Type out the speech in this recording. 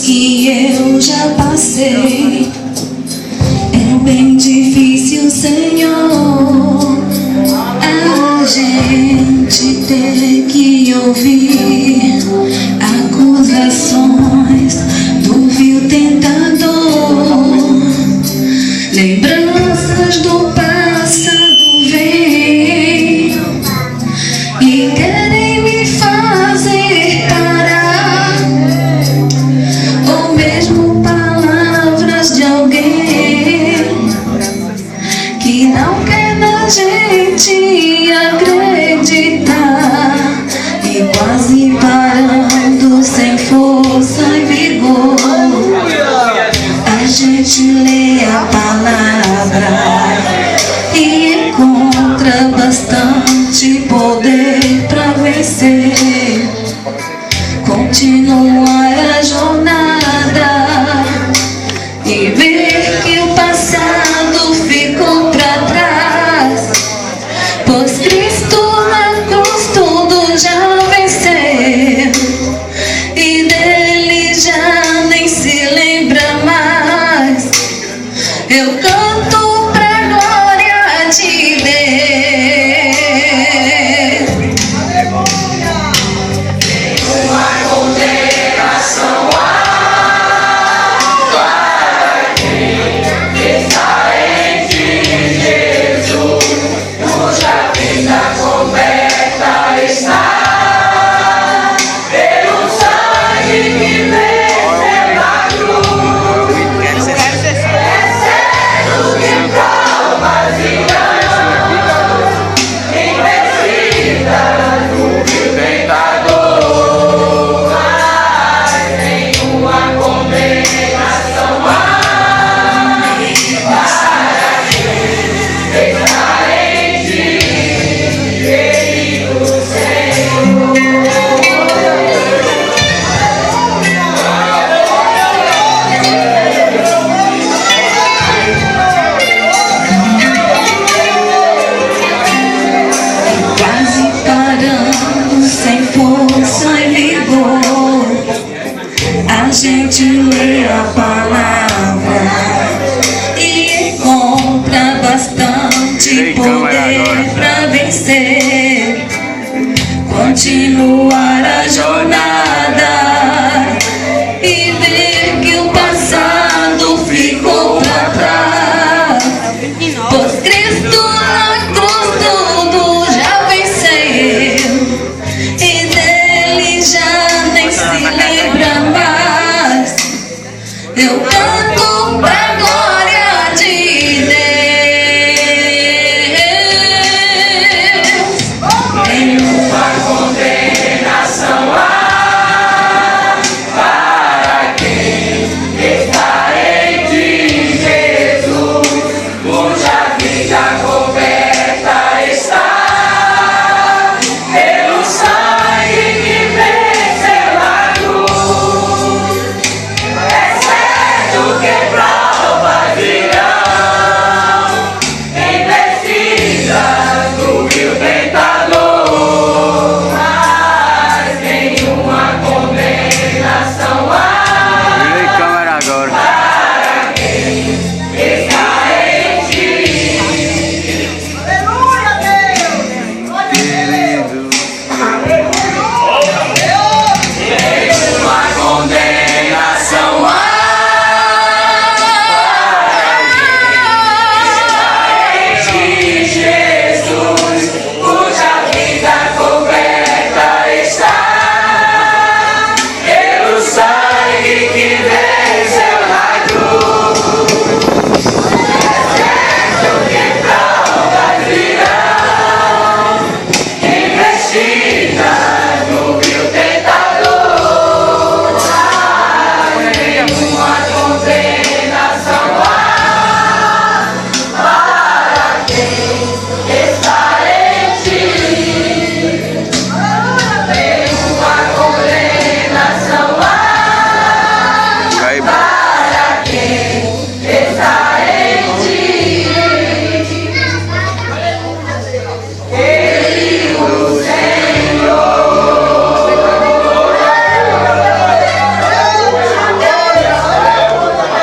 que eu já passei. É bem difícil, Senhor, a gente ter que ouvir acusações do vil tentador, lembranças do passado vêm e querem me fazer parar, ou mesmo palavras de alguém que não quer na gente acreditar, e quase parando sem força e vigor, a gente lê a palavra e encontra bastante poder para vencer, continuar a jornada e ver que o passado ficou para trás, pois Cristo na cruz tudo já venceu e dele já nem se lembra mais. Eu canto pra glória de Deus. Uma condenação está em ti, Jesus, cuja vida coberta está pelo sangue que veio pela cruz. Excesso de traumas e danos, investidas do vil tentador, mas nenhuma condenação há para quem está em ti, querido Senhor. Quase parando sem força e vigor, a gente lê a palavra e encontra bastante poder para vencer, continuar a jornada e ver que o passado ficou para trás, pois Cristo na cruz tudo já venceu e dele já nem se lembra mais. Eu canto